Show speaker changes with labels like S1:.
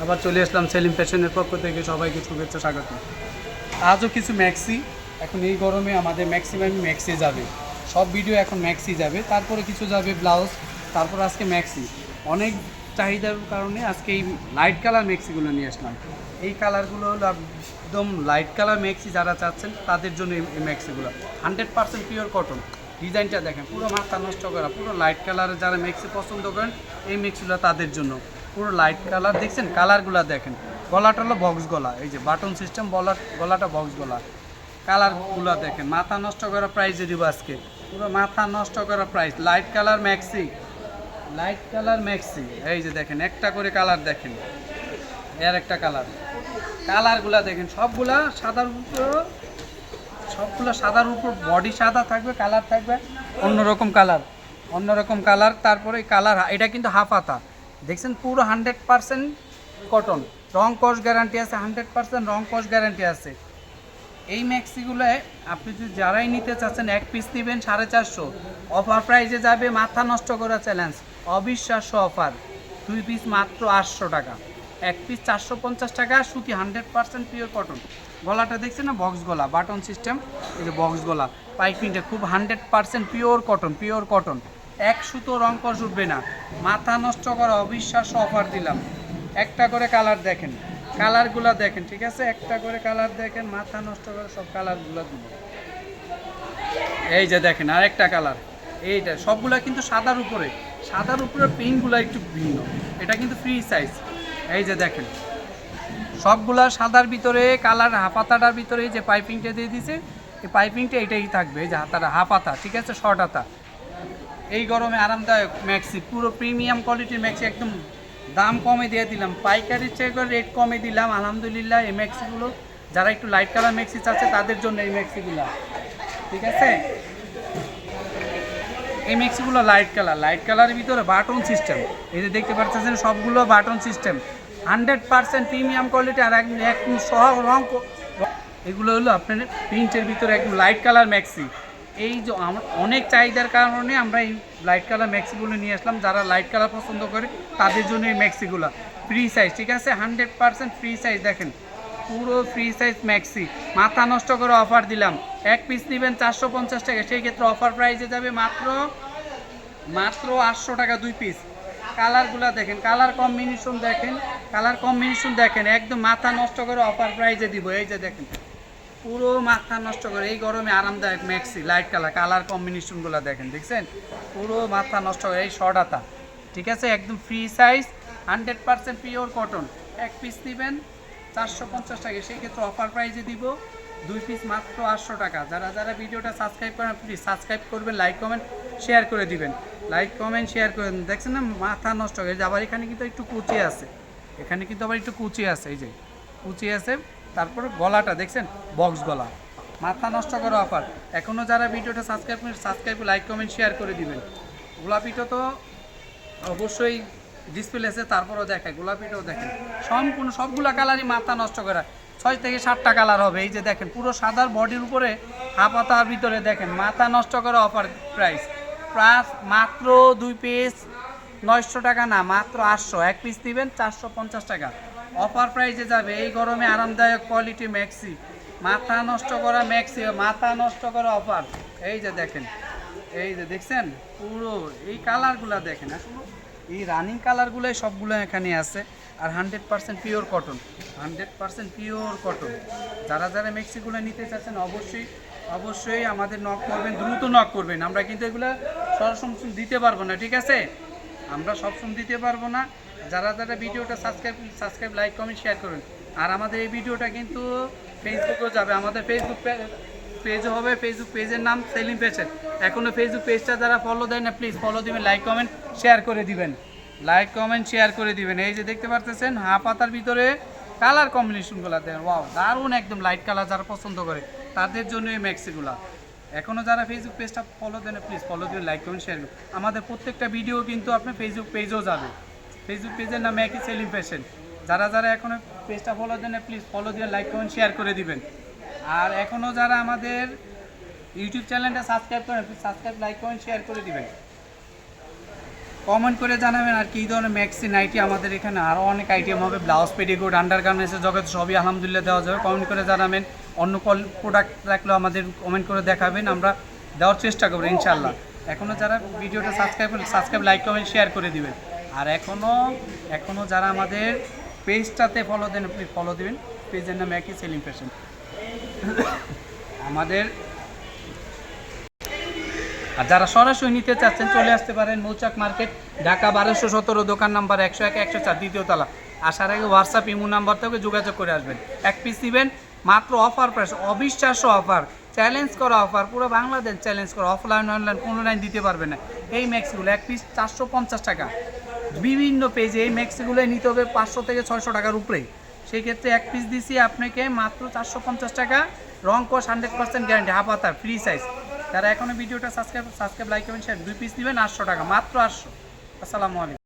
S1: আবার চলে আসলাম সেলিম ফ্যাশনের পক্ষ থেকে সবাইকে শুভেচ্ছা স্বাগত। আজও কিছু ম্যাক্সি, এখন এই গরমে আমাদের ম্যাক্সিমাম ম্যাক্সি যাবে, সব ভিডিও এখন ম্যাক্সি যাবে, তারপরে কিছু যাবে ব্লাউজ, তারপর আজকে ম্যাক্সি অনেক চাহিদার কারণে আজকে এই লাইট কালার ম্যাক্সিগুলো নিয়ে আসলাম। এই কালারগুলো হলো একদম লাইট কালার ম্যাক্সি, যারা চাচ্ছেন তাদের জন্য এই ম্যাক্সিগুলো 100% পিওর কটন। ডিজাইনটা দেখেন, পুরো মাথা নষ্ট করা, পুরো লাইট কালারে যারা ম্যাক্সি পছন্দ করেন এই ম্যাক্সিগুলো তাদের জন্য। পুরো লাইট কালার দেখছেন, কালারগুলো দেখেন, গলাটা হলো বক্স গলা, এই যে বাটন সিস্টেম, গলাটা বক্স গলা, কালারগুলো দেখেন, মাথা নষ্ট করা প্রাইসে দিব আজকে, পুরো মাথা নষ্ট করা price. Light colour maxi, light colour maxi, এই যে দেখেন একটা করে কালার দেখেন, এর একটা কালার, কালারগুলা দেখেন, সবগুলা সাদার উপর, সবগুলো সাদার উপর, বডি সাদা থাকবে, কালার থাকবে অন্যরকম কালার, অন্যরকম কালার। তারপরে কালার, এটা কিন্তু হাফ হাতা দেখছেন, পুরো 100% কটন, রং কস গ্যারান্টি আছে, 100% রং কস গ্যারান্টি আছে। এই ম্যাক্সিগুলোয় আপনি যদি যারাই নিতে চাচ্ছেন এক পিস নেবেন 450, অফার প্রাইসে যাবে, মাথা নষ্ট করা চ্যালেঞ্জ, অবিশ্বাস্য অফার, 2 পিস মাত্র 800 টাকা, এক পিস 450 টাকা, সুতি 100% পিওর কটন। গলাটা দেখছেন না, বক্স গলা, বাটন সিস্টেম, এই যে বক্স গলা, পাইপিংটা খুব 100% পিওর কটন, পিওর কটন, এক সুতো রং কষ উঠবে না, মাথা নষ্ট করা অবিশ্বাস্য অফার দিলাম। একটা করে কালার দেখেন, কালারগুলো দেখেন, ঠিক আছে, একটা করে কালার দেখেন, মাথা নষ্ট করে সব কালারগুলো দিব। এই যে দেখেন আরেকটা কালার, এইটা সবগুলা কিন্তু সাদার উপরে, সাদার উপরে পিনগুলো একটু ভিন্ন, এটা কিন্তু ফ্রি সাইজ। এই যে দেখেন সবগুলা সাদার ভিতরে কালার, হাফাতাটার ভিতরে যে পাইপিংটা দিয়ে দিছে, এই পাইপিংটা এটাই থাকবে, এই যে হাতাটা হাফ হাতা, ঠিক আছে, শর্ট হাতা। এই গরমে আরামদায়ক ম্যাক্সি, পুরো প্রিমিয়াম কোয়ালিটির ম্যাক্সি, একদম দাম কমে দিয়ে দিলাম, পাইকারির চেয়ে রেট কমে দিলাম আলহামদুলিল্লাহ। এই ম্যাক্সিগুলো যারা একটু লাইট কালার ম্যাক্সি চাচ্ছে তাদের জন্য এই ম্যাক্সিগুলো, ঠিক আছে। এই ম্যাক্সিগুলো লাইট কালার, লাইট কালারের ভিতরে বাটন সিস্টেম, এই যে দেখতে পাচ্ছেন সবগুলো বাটন সিস্টেম, 100% প্রিমিয়াম কোয়ালিটি, আর একদম সহ রং, এগুলো হলো আপনার প্রিন্টের ভিতরে একদম লাইট কালার ম্যাক্সি। এই যে অনেক চাহিদার কারণে আমরা এই লাইট কালার ম্যাক্সিগুলো নিয়ে আসলাম, যারা লাইট কালার পছন্দ করে তাদের জন্য এই ম্যাক্সিগুলো ফ্রি সাইজ, ঠিক আছে, 100% ফ্রি সাইজ। দেখেন পুরো ফ্রি সাইজ ম্যাক্সি, মাথা নষ্ট করে অফার দিলাম, এক পিস নেবেন 450 টাকা, সেই ক্ষেত্রে অফার প্রাইসে যাবে মাত্র মাত্র 800 টাকা 2 পিস। কালারগুলো দেখেন, কালার কম্বিনেশন দেখেন, কালার কম্বিনেশন দেখেন, একদম মাথা নষ্ট করে অফার প্রাইসে দিব। এই যে দেখেন পুরো মাথা নষ্ট করে, এই গরমে আরামদায়ক ম্যাক্সি লাইট কালার, কালার কম্বিনেশনগুলো দেখেন, দেখছেন পুরো মাথা নষ্ট করে, এই শর্ট হাতা, ঠিক আছে, একদম ফ্রি সাইজ, 100% পিওর কটন, এক পিস নেবেন 450 টাকা, সেই ক্ষেত্রে অফার প্রাইসে দিব 2 পিস মাত্র 800 টাকা। যারা যারা ভিডিওটা সাবস্ক্রাইব করেন প্লিজ সাবস্ক্রাইব করবেন, লাইক কমেন্ট শেয়ার করে দিবেন, লাইক কমেন্ট শেয়ার করে দেন। দেখছেন না মাথা নষ্ট হয়ে যায়, আবার এখানে কিন্তু একটু কুচি আছে, এখানে কিন্তু আবার একটু কুচি আছে, এই যে কুচি আছে। তারপরে গলাটা দেখছেন বক্স গলা, মাথা নষ্ট করা অফার। এখনও যারা ভিডিওটা সাবস্ক্রাইব করেন সাবস্ক্রাইব, লাইক কমেন্ট শেয়ার করে দিবেন। গোলাপিটা তো অবশ্যই ডিসপ্লে আছে, তারপরেও দেখায়, গোলাপিটাও দেখেন, সম্পূর্ণ সবগুলা কালারই মাথা নষ্ট করা, 6 থেকে 7টা কালার হবে। এই যে দেখেন পুরো সাদার বডির উপরে হাফ হাতার ভিতরে দেখেন, মাথা নষ্ট করা অফার প্রাইস, প্লাস মাত্র 2 পিস 900 টাকা না, মাত্র 800, এক পিস নেবেন 450 টাকা, অফার প্রাইসে যাবে। এই গরমে আরামদায়ক কোয়ালিটি ম্যাক্সি, মাথা নষ্ট করা ম্যাক্সি, মাথা নষ্ট করা অফার। এই যে দেখেন, এই যে দেখছেন পুরো এই কালারগুলো দেখেন, আসলে এই রানিং কালারগুলোই সবগুলো এখানে আছে, আর 100% পিওর কটন, 100% পিওর কটন। যারা যারা ম্যাক্সিগুলো নিতে চাচ্ছেন অবশ্যই অবশ্যই আমাদের নক করবেন, দ্রুত নক করবেন, আমরা কিন্তু এগুলো সবসময় দিতে পারবো না, ঠিক আছে, আমরা সবসময় দিতে পারবো না। যারা যারা ভিডিওটা সাবস্ক্রাইব লাইক কমেন্ট শেয়ার করবেন, আর আমাদের এই ভিডিওটা কিন্তু ফেসবুকেও যাবে, আমাদের ফেসবুক পেজও হবে, ফেসবুক পেজের নাম সেলিম ফ্যাশন। এখনও ফেসবুক পেজটা যারা ফলো দেন না প্লিজ ফলো দিবেন, লাইক কমেন্ট শেয়ার করে দিবেন, লাইক কমেন্ট শেয়ার করে দিবেন। এই যে দেখতে পারতেছেন হাফ হাতার ভিতরে কালার কম্বিনেশনগুলো দেখেন, ওয়াও দারুণ, একদম লাইট কালার যারা পছন্দ করে তাদের জন্য এই ম্যাক্সিগুলো। এখনও যারা ফেসবুক পেজটা ফলো দেন প্লিজ ফলো দিবেন, লাইক কমেন্ট শেয়ার করুন। আমাদের প্রত্যেকটা ভিডিও কিন্তু আপনার ফেসবুক পেজও যাবে, ফেসবুক পেজের নাম একই সেলিম ফ্যাশন। যারা যারা এখনও পেজটা ফলো দেন প্লিজ ফলো দিয়ে লাইক কমেন্ট শেয়ার করে দিবেন। আর এখনও যারা আমাদের ইউটিউব চ্যানেলটা সাবস্ক্রাইব করেন please subscribe like comment share করে দিবেন। কমেন্ট করে জানাবেন আর কি ধরনের ম্যাক্সি নাইটি আমাদের এখানে আরও অনেক আইটেম হবে, ব্লাউজ পেটিকোট আন্ডার গার্মেন্টসের জগৎ সবই আলহামদুলিল্লাহ দেওয়া যাবে। কমেন্ট করে জানাবেন, অন্য প্রোডাক্ট থাকলেও আমাদের কমেন্ট করে দেখাবেন, আমরা দেওয়ার চেষ্টা করবো ইনশাল্লাহ। এখনও যারা ভিডিওটা সাবস্ক্রাইব লাইক কমেন্ট শেয়ার করে দিবেন, আর এখনও যারা আমাদের পেজটাতে ফলো দেন আপনি ফলো দেবেন, পেজের নাম একই সেলিং ফ্যাশন। আমাদের আর যারা সরাসরি নিতে চাচ্ছেন চলে আসতে পারেন মৌচাক মার্কেট, ঢাকা 1217, দোকান নাম্বার 101 104, দ্বিতীয় তলা। আসার আগে হোয়াটসঅ্যাপ ইমো নাম্বার থেকে যোগাযোগ করে আসবেন। এক পিস দিবেন মাত্র, অফার প্রাইস, অবিশ্বাস্য অফার, চ্যালেঞ্জ করা অফার, পুরো বাংলাদেশ চ্যালেঞ্জ করা, অফলাইন অনলাইন কোনো লাইন দিতে পারবে না। এই ম্যাক্সিগুলো এক পিস 450 টাকা, বিভিন্ন পেজে এই ম্যাক্সিগুলোই নিতে হবে 500 থেকে 600 টাকার উপরে। সেই ক্ষেত্রে এক পিস দিছি আপনাকে মাত্র 450 টাকা, রং কস 100% গ্যারান্টি, হাফ হাতা ফ্রি সাইজ। যারা এখনো ভিডিওটা subscribe like comment share, 2 piece নেবেন 800 টাকা, মাত্র 800। আসসালামু আলাইকুম।